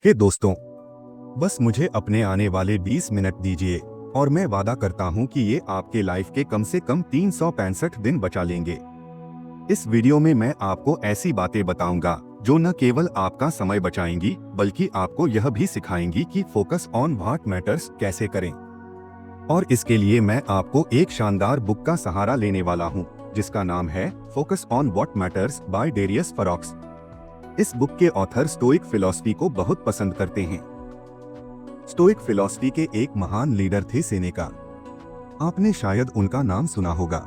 हे दोस्तों, बस मुझे अपने आने वाले 20 मिनट दीजिए और मैं वादा करता हूं कि ये आपके लाइफ के कम से कम 365 दिन बचा लेंगे। इस वीडियो में मैं आपको ऐसी बातें बताऊंगा जो न केवल आपका समय बचाएंगी बल्कि आपको यह भी सिखाएंगी कि फोकस ऑन व्हाट मैटर्स कैसे करें। और इसके लिए मैं आपको एक शानदार बुक का सहारा लेने वाला हूं, जिसका नाम है focus on what matters by Darius Foroux. इस बुक के ऑथर स्टोइक फिलॉसफी को बहुत पसंद करते हैं। स्टोइक फिलॉसफी के एक महान लीडर थे सेनेका। आपने शायद उनका नाम सुना होगा।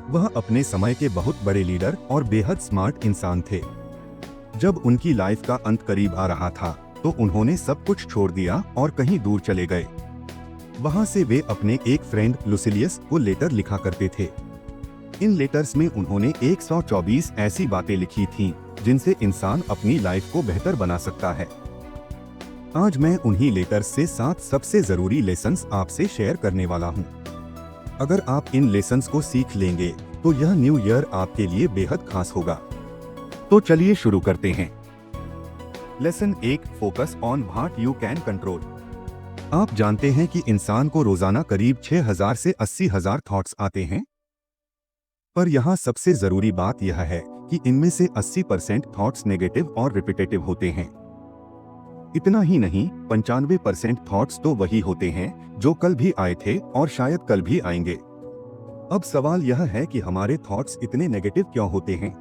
वह अपने समय के बहुत बड़े लीडर और बेहद स्मार्ट इंसान थे। जब उनकी लाइफ का अंत करीब आ रहा था तो उन्होंने सब कुछ छोड़ दिया और कहीं दूर चले गए। वहां से वे अपने एक फ्रेंड लुसिलियस को लेटर लिखा करते थे। इन लेटर्स में उन्होंने 124 ऐसी बातें लिखी थीं जिनसे इंसान अपनी लाइफ को बेहतर बना सकता है। आज मैं उन्हीं लेटर्स से 7 सबसे जरूरी लेसन्स आपसे शेयर करने वाला हूं। अगर आप इन लेसन्स को सीख लेंगे तो यह न्यू ईयर आपके लिए बेहद खास होगा। तो चलिए शुरू करते हैं। Lesson 1, focus on what you can control. आप जानते हैं कि इंसान को रोजाना करीब 6000 से 80,000 थॉट्स आते हैं, पर यहाँ सबसे जरूरी बात यह है कि इनमें से 80% थॉट्स नेगेटिव और रिपीटेटिव होते हैं। इतना ही नहीं, 95% थॉट्स तो वही होते हैं जो कल भी आए थे और शायद कल भी आएंगे। अब सवाल यह है कि हमारे थॉट्स इतने नेगेटिव क्यों होते हैं?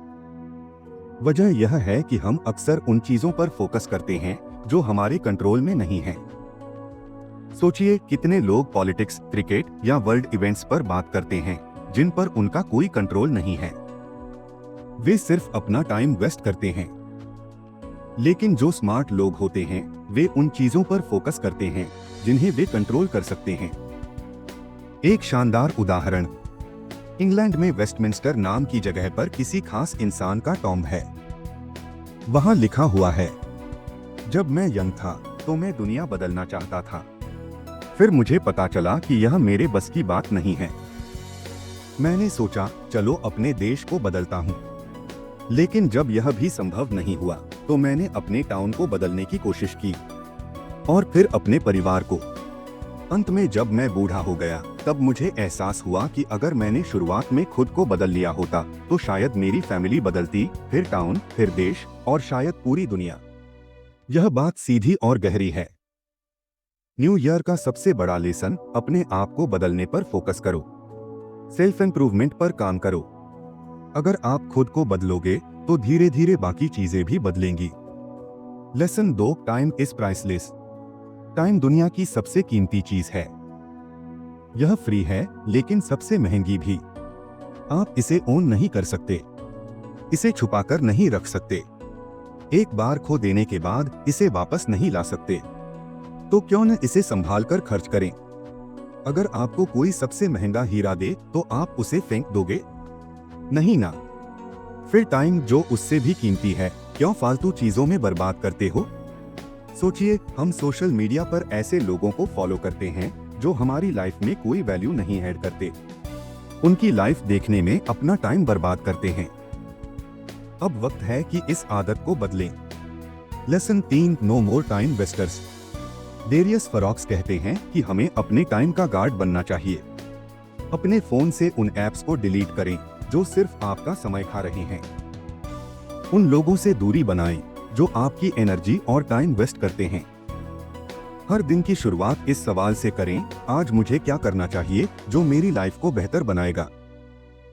वजह यह है कि हम अक्सर उन चीजों पर फोकस करते हैं जो हमारे कंट्रोल में नहीं है। सोचिए, कितने लोग पॉलिटिक्स, क्रिकेट या वर्ल्ड इवेंट्स पर बात करते हैं जिन पर उनका कोई कंट्रोल नहीं है। वे सिर्फ अपना टाइम वेस्ट करते हैं। लेकिन जो स्मार्ट लोग होते हैं वे उन चीजों पर फोकस करते हैं जिन्हें वे कंट्रोल कर सकते हैं। एक शानदार उदाहरण, इंग्लैंड में वेस्टमिंस्टर नाम की जगह पर किसी खास इंसान का टॉम्ब है। वहां लिखा हुआ है, जब मैं यंग था तो मैं दुनिया बदलना चाहता था। फिर मुझे पता चला कि यह मेरे बस की बात नहीं है। मैंने सोचा चलो अपने देश को बदलता हूँ। लेकिन जब यह भी संभव नहीं हुआ तो मैंने अपने टाउन को बदलने की कोशिश की और फिर अपने परिवार को। अंत में जब मैं बूढ़ा हो गया तब मुझे एहसास हुआ कि अगर मैंने शुरुआत में खुद को बदल लिया होता तो शायद मेरी फैमिली बदलती, फिर टाउन, फिर देश और शायद पूरी दुनिया। यह बात सीधी और गहरी है। न्यू ईयर का सबसे बड़ा लेसन, अपने आप को बदलने पर फोकस करो। सेल्फ इम्प्रूवमेंट पर काम करो। अगर आप खुद को बदलोगे तो धीरे धीरे बाकी चीजें भी बदलेंगी। Lesson 2, time is priceless. Time दुनिया की सबसे कीमती चीज है। यह फ्री है लेकिन सबसे महंगी भी। आप इसे ओन नहीं कर सकते, इसे छुपाकर नहीं रख सकते। एक बार खो देने के बाद इसे वापस नहीं ला सकते। तो क्यों न इसे संभाल कर खर्च करें। अगर आपको कोई सबसे महंगा हीरा दे तो आप उसे फेंक दोगे? नहीं ना। फिर टाइम जो उससे भी कीमती है, क्यों फालतू चीजों में बर्बाद करते हो? सोचिए, हम सोशल मीडिया पर ऐसे लोगों को फॉलो करते हैं जो हमारी लाइफ में कोई वैल्यू नहीं ऐड करते। उनकी लाइफ देखने में अपना टाइम बर्बाद करते हैं। अब वक्त है कि इस आदत को बदलें। Lesson 3, no more time wasters. Darius Foroux कहते हैं कि हमें अपने टाइम का गार्ड बनना चाहिए। अपने फोन से उन ऐप्स को डिलीट करें जो सिर्फ आपका समय खा रहे हैं। उन लोगों से दूरी बनाएं जो आपकी एनर्जी और टाइम वेस्ट करते हैं। हर दिन की शुरुआत इस सवाल से करें, आज मुझे क्या करना चाहिए जो मेरी लाइफ को बेहतर बनाएगा।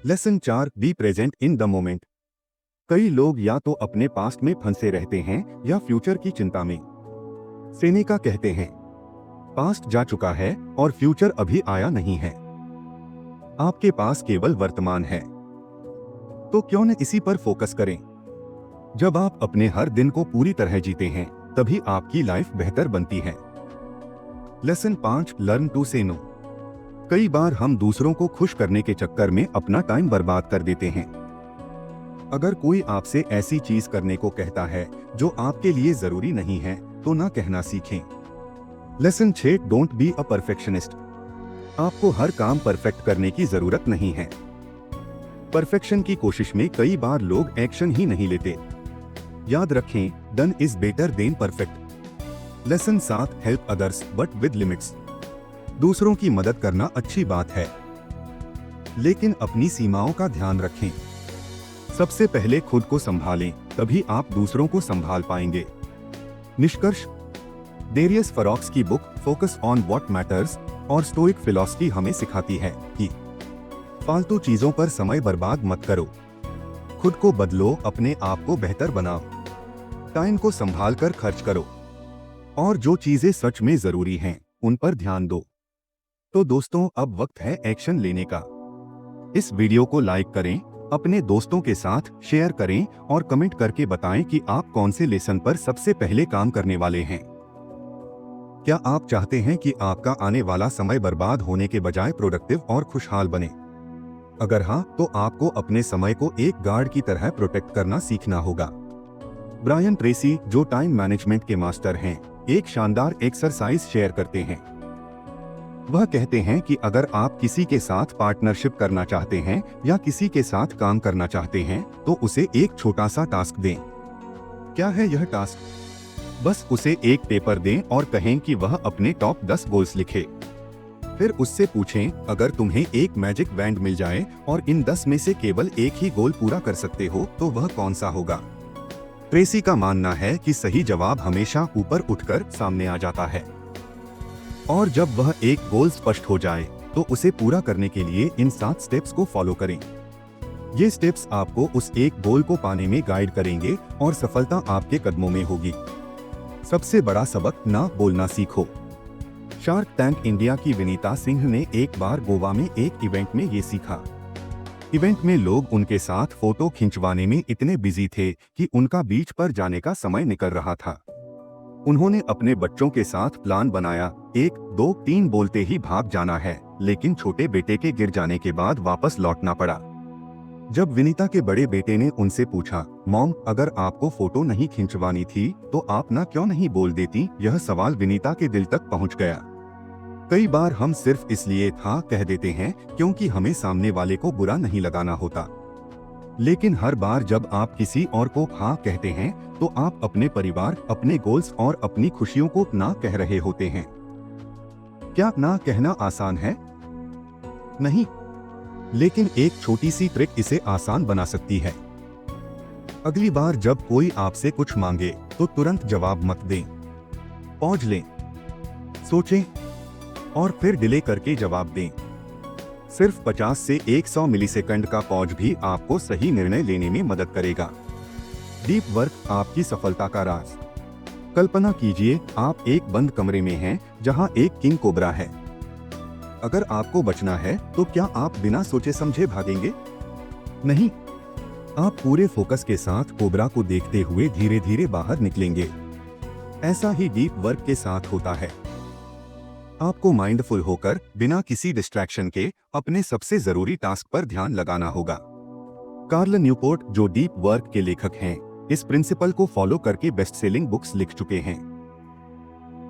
Lesson 4, be present in the moment. कई लोग या तो अपने पास्ट में फंसे रहते हैं या फ्यूचर की चिंता में। सेनेका कहते हैं, पास्ट जा चुका है और फ्यूचर अभी आया नहीं है। आपके पास केवल वर्तमान है। तो क्यों न इसी पर फोकस करें। जब आप अपने हर दिन को पूरी तरह जीते हैं तभी आपकी लाइफ बेहतर बनती है। लेसन 5, लर्न टू से नो। कई बार हम दूसरों को खुश करने के चक्कर में अपना टाइम बर्बाद कर देते हैं। अगर कोई आपसे ऐसी चीज करने को कहता है जो आपके लिए जरूरी नहीं है तो ना कहना सीखें। Lesson 6, don't be a perfectionist. आपको हर काम परफेक्ट करने की जरूरत नहीं है। परफेक्शन की कोशिश में कई बार लोग एक्शन ही नहीं लेते। याद रखें, done is better than perfect. Lesson 7, help others but with limits. दूसरों की मदद करना अच्छी बात है, लेकिन अपनी सीमाओं का ध्यान रखें। सबसे पहले खुद को संभालें, तभी आप दूसरों को संभाल पाएंगे। निष्कर्ष, डेरियस फरोक्स की book focus on what matters और स्टोइक फिलॉसफी हमें सिखाती है कि फालतू चीजों पर समय बर्बाद मत करो, खुद को बदलो, अपने आप को बेहतर बनाओ, टाइम को संभाल कर खर्च करो और जो चीजें सच में जरूरी हैं उन पर ध्यान दो। तो दोस्तों, अब वक्त है एक्शन लेने का। इस वीडियो को लाइक करें, अपने दोस्तों के साथ शेयर करें और कमेंट करके बताएं कि आप कौन से लेसन पर सबसे पहले काम करने वाले हैं। क्या आप चाहते हैं कि आपका आने वाला समय बर्बाद होने के बजाय प्रोडक्टिव और खुशहाल बने? अगर हाँ, तो आपको अपने समय को एक गार्ड की तरह प्रोटेक्ट करना सीखना होगा। ब्रायन ट्रेसी, जो टाइम मैनेजमेंट के मास्टर हैं, एक शानदार एक्सरसाइज शेयर करते हैं। वह कहते हैं कि अगर आप किसी के साथ पार्टनरशिप करना चाहते हैं या किसी के साथ काम करना चाहते हैं, तो उसे एक छोटा सा टास्क दें। क्या है यह टास्क? बस उसे एक पेपर दें और कहें कि वह अपने टॉप 10 गोल्स लिखे। फिर उससे पूछें, अगर तुम्हें एक मैजिक बैंड मिल जाए और इन 10 में से केवल एक ही गोल पूरा कर सकते हो, तो वह कौन सा होगा? ट्रेसी का मानना है कि सही जवाब हमेशा ऊपर उठकर सामने आ जाता है, और जब वह एक गोल स्पष्ट हो जाए तो उसे पूरा करने के लिए इन 7 स्टेप्स को फॉलो करें। ये स्टेप्स आपको उस एक गोल को पाने में गाइड करेंगे और सफलता आपके कदमों में होगी। सबसे बड़ा सबक, ना बोलना सीखो। शार्क टैंक इंडिया की विनीता सिंह ने एक बार गोवा में एक इवेंट में ये सीखा। इवेंट में लोग उनके साथ फोटो खिंचवाने में इतने बिजी थे कि उनका बीच पर जाने का समय निकल रहा था। उन्होंने अपने बच्चों के साथ प्लान बनाया, 1, 2, 3 बोलते ही भाग जाना है, लेकिन छोटे बेटे के गिर जाने के बाद वापस लौटना पड़ा। जब विनीता के बड़े बेटे ने उनसे पूछा, मॉम, अगर आपको फोटो नहीं खिंचवानी थी तो आप ना क्यों नहीं बोल देती? यह सवाल विनीता के दिल तक पहुंच गया। कई बार हम सिर्फ इसलिए था कह देते हैं क्योंकि हमें सामने वाले को बुरा नहीं लगाना होता, लेकिन हर बार जब आप किसी और को हाँ कहते हैं तो आप अपने परिवार, अपने गोल्स और अपनी खुशियों को ना कह रहे होते हैं। क्या ना कहना आसान है? नहीं, लेकिन एक छोटी सी ट्रिक इसे आसान बना सकती है। अगली बार जब कोई आपसे कुछ मांगे तो तुरंत जवाब मत दें। पॉज लें, सोचें और फिर डिले करके जवाब दें। सिर्फ 50 से 100 मिलीसेकंड का पॉज भी आपको सही निर्णय लेने में मदद करेगा। डीप वर्क आपकी सफलता का राज। कल्पना कीजिए, आप एक बंद कमरे में हैं जहां एक किंग कोबरा है। अगर आपको बचना है तो क्या आप बिना सोचे समझे भागेंगे? नहीं, आप पूरे फोकस के साथ कोबरा को देखते हुए धीरे धीरे बाहर निकलेंगे। ऐसा ही डीप वर्क के साथ होता है। आपको माइंडफुल होकर बिना किसी डिस्ट्रैक्शन के अपने सबसे जरूरी टास्क पर ध्यान लगाना होगा। कार्ल न्यूपोर्ट, जो डीप वर्क के लेखक हैं, इस प्रिंसिपल को फॉलो करके बेस्ट सेलिंग बुक्स लिख चुके हैं।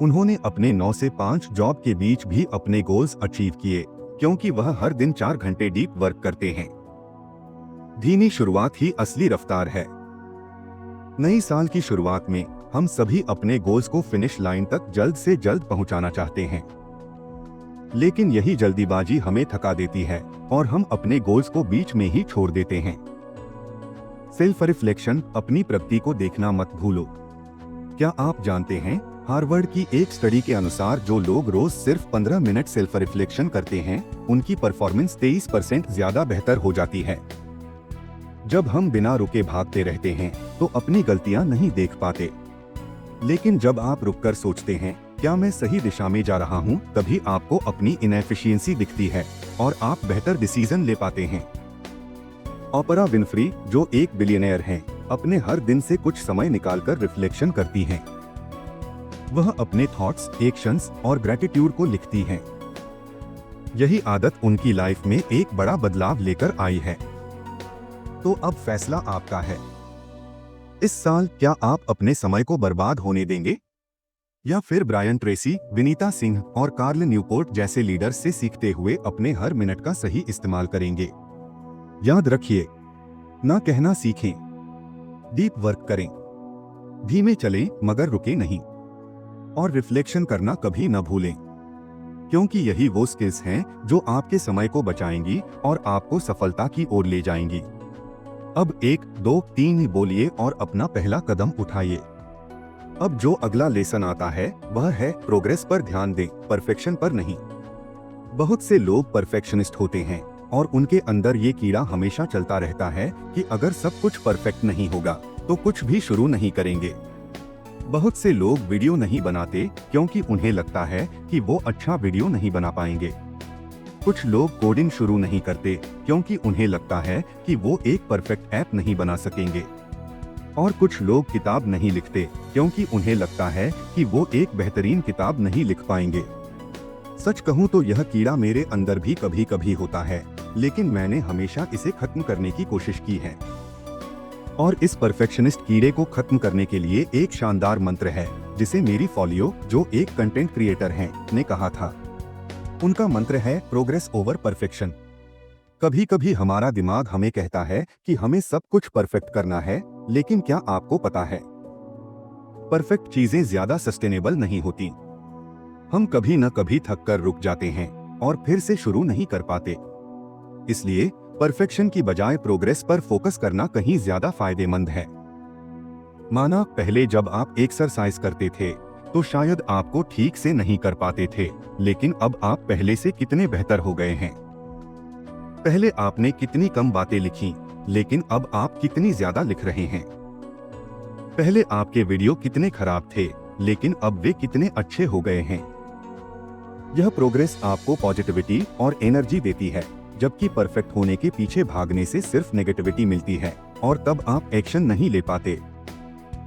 उन्होंने अपने 9 से 5 जॉब के बीच भी अपने गोल्स अचीव किए, क्योंकि वह हर दिन 4 घंटे डीप वर्क करते हैं। धीमी शुरुआत ही असली रफ्तार है। नई साल की शुरुआत में हम सभी अपने गोल्स को फिनिश लाइन तक जल्द से जल्द पहुंचाना चाहते हैं, लेकिन यही जल्दीबाजी हमें थका देती है और हम अपने गोल्स को बीच में ही छोड़ देते हैं। सेल्फ रिफ्लेक्शन, अपनी प्रगति को देखना मत भूलो। क्या आप जानते हैं, हार्वर्ड की एक स्टडी के अनुसार जो लोग रोज सिर्फ 15 मिनट सेल्फ रिफ्लेक्शन करते हैं, उनकी परफॉर्मेंस 23% ज्यादा बेहतर हो जाती है। जब हम बिना रुके भागते रहते हैं तो अपनी गलतियां नहीं देख पाते, लेकिन जब आप रुककर सोचते हैं, क्या मैं सही दिशा में जा रहा हूं, तभी आपको अपनी इनएफिशिएंसी दिखती है और आप बेहतर डिसीजन ले पाते हैं। ओपरा विनफ्री, जो एक बिलियनेयर हैं, अपने हर दिन से कुछ समय निकालकर रिफ्लेक्शन करती हैं। वह अपने थॉट्स, एक्शंस और ग्रेटिट्यूड को लिखती हैं। यही आदत उनकी लाइफ में एक बड़ा बदलाव लेकर आई है। तो अब फैसला आपका है। इस साल क्या आप अपने समय को बर्बाद होने देंगे, या फिर ब्रायन ट्रेसी, विनीता सिंह और कार्ल न्यूपोर्ट जैसे लीडर्स से सीखते हुए अपने हर मिनट का सही इस्तेमाल करेंगे? याद रखिए, ना कहना सीखें, डीप वर्क करें, धीमे चलें मगर रुके नहीं, और रिफ्लेक्शन करना कभी न भूलें, क्योंकि यही वो स्किल्स हैं जो आपके समय को बचाएंगी और आपको सफलता की ओर ले जाएंगी। अब 1, 2, 3 बोलिए और अपना पहला कदम उठाइए। अब जो अगला लेसन आता है वह है प्रोग्रेस पर ध्यान दें, परफेक्शन पर नहीं। बहुत से लोग परफेक्शनिस्ट होते हैं और उनके अंदर ये कीड़ा हमेशा चलता रहता है कि अगर सब कुछ परफेक्ट नहीं होगा तो कुछ भी शुरू नहीं करेंगे। बहुत से लोग वीडियो नहीं बनाते क्योंकि उन्हें लगता है कि वो अच्छा वीडियो नहीं बना पाएंगे। कुछ लोग कोडिंग शुरू नहीं करते क्योंकि उन्हें लगता है कि वो एक परफेक्ट ऐप नहीं बना सकेंगे। और कुछ लोग किताब नहीं लिखते क्योंकि उन्हें लगता है कि वो एक बेहतरीन किताब नहीं लिख पाएंगे। सच कहूँ तो यह कीड़ा मेरे अंदर भी कभी कभी होता है, लेकिन मैंने हमेशा इसे खत्म करने की कोशिश की है। और इस परफेक्शनिस्ट कीड़े को खत्म करने के लिए एक शानदार मंत्र है जिसे मेरी फॉलियो, जो एक कंटेंट क्रिएटर हैं, ने कहा था। उनका मंत्र है प्रोग्रेस ओवर परफेक्शन। कभी कभी हमारा दिमाग हमें कहता है कि हमें सब कुछ परफेक्ट करना है, लेकिन क्या आपको पता है, परफेक्ट चीजें ज्यादा सस्टेनेबल नहीं होती। हम कभी न कभी थक कर रुक जाते हैं और फिर से शुरू नहीं कर पाते। इसलिए परफेक्शन की बजाय प्रोग्रेस पर फोकस करना कहीं ज्यादा फायदेमंद है। माना पहले जब आप एक्सरसाइज करते थे तो शायद आपको ठीक से नहीं कर पाते थे, लेकिन अब आप पहले से कितने बेहतर हो गए हैं। पहले आपने कितनी कम बातें लिखी, लेकिन अब आप कितनी ज्यादा लिख रहे हैं। पहले आपके वीडियो कितने खराब थे, लेकिन अब वे कितने अच्छे हो गए हैं। यह प्रोग्रेस आपको पॉजिटिविटी और एनर्जी देती है, जबकि परफेक्ट होने के पीछे भागने से सिर्फ नेगेटिविटी मिलती है और तब आप एक्शन नहीं ले पाते।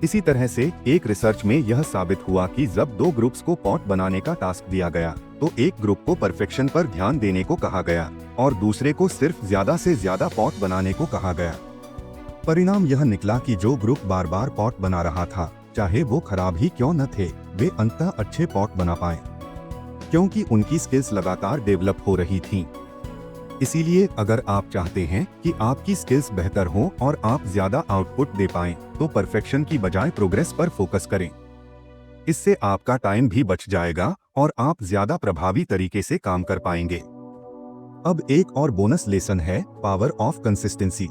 इसी तरह से एक रिसर्च में यह साबित हुआ कि जब 2 ग्रुप्स को पॉट बनाने का टास्क दिया गया तो एक ग्रुप को परफेक्शन पर ध्यान देने को कहा गया और दूसरे को सिर्फ ज्यादा से ज्यादा पॉट बनाने को कहा गया। परिणाम यह निकला कि जो ग्रुप बार बार पॉट बना रहा था, चाहे वो खराब ही क्यों न थे, वे अंततः अच्छे पॉट बना पाए, क्योंकि उनकी स्किल्स लगातार डेवलप हो रही थीं। इसीलिए अगर आप चाहते हैं कि आपकी स्किल्स बेहतर हों और आप ज्यादा आउटपुट दे पाएं, तो परफेक्शन की बजाय प्रोग्रेस पर फोकस करें। इससे आपका टाइम भी बच जाएगा और आप ज्यादा प्रभावी तरीके से काम कर पाएंगे। अब एक और बोनस लेसन है पावर ऑफ कंसिस्टेंसी।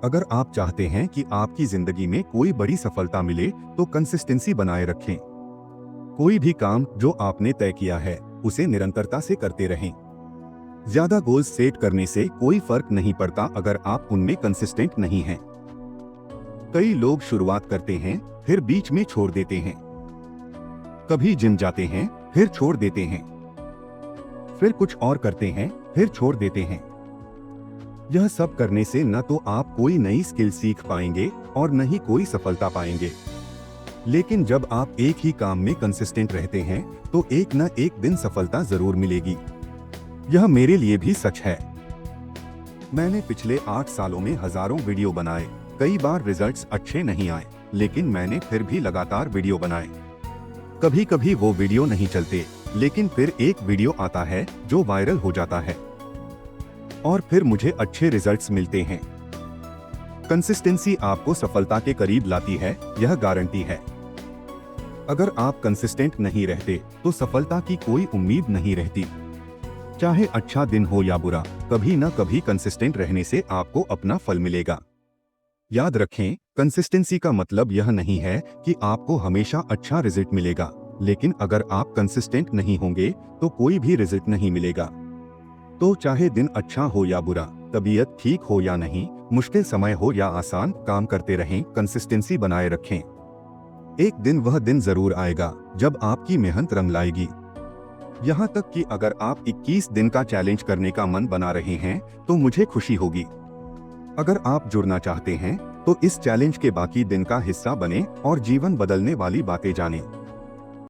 अगर आप चाहते हैं कि आपकी जिंदगी में कोई बड़ी सफलता मिले तो कंसिस्टेंसी बनाए रखें। कोई भी काम जो आपने तय किया है उसे निरंतरता से करते रहें। ज्यादा गोल्स सेट करने से कोई फर्क नहीं पड़ता अगर आप उनमें कंसिस्टेंट नहीं हैं। कई लोग शुरुआत करते हैं फिर बीच में छोड़ देते हैं। कभी जिम जाते हैं फिर छोड़ देते हैं, फिर कुछ और करते हैं फिर छोड़ देते हैं। यह सब करने से न तो आप कोई नई स्किल सीख पाएंगे और न ही कोई सफलता पाएंगे। लेकिन जब आप एक ही काम में कंसिस्टेंट रहते हैं तो एक न एक दिन सफलता जरूर मिलेगी। यह मेरे लिए भी सच है। मैंने पिछले 8 सालों में हजारों वीडियो बनाए। कई बार रिजल्ट्स अच्छे नहीं आए, लेकिन मैंने फिर भी लगातार वीडियो बनाए। कभी कभी वो वीडियो नहीं चलते, लेकिन फिर एक वीडियो आता है जो वायरल हो जाता है और फिर मुझे अच्छे रिजल्ट्स मिलते हैं। कंसिस्टेंसी आपको सफलता के करीब लाती है, यह गारंटी है। अगर आप कंसिस्टेंट नहीं रहते तो सफलता की कोई उम्मीद नहीं रहती। चाहे अच्छा दिन हो या बुरा, कभी न कभी कंसिस्टेंट रहने से आपको अपना फल मिलेगा। याद रखें, कंसिस्टेंसी का मतलब यह नहीं है कि आपको हमेशा अच्छा रिजल्ट मिलेगा, लेकिन अगर आप कंसिस्टेंट नहीं होंगे तो कोई भी रिजल्ट नहीं मिलेगा। तो चाहे दिन अच्छा हो या बुरा, तबीयत ठीक हो या नहीं, मुश्किल समय हो या आसान, काम करते रहें, कंसिस्टेंसी बनाए रखें। एक दिन वह दिन जरूर आएगा जब आपकी मेहनत रंग लाएगी। यहाँ तक कि अगर आप 21 दिन का चैलेंज करने का मन बना रहे हैं तो मुझे खुशी होगी। अगर आप जुड़ना चाहते हैं तो इस चैलेंज के बाकी दिन का हिस्सा बने और जीवन बदलने वाली बातें जानें।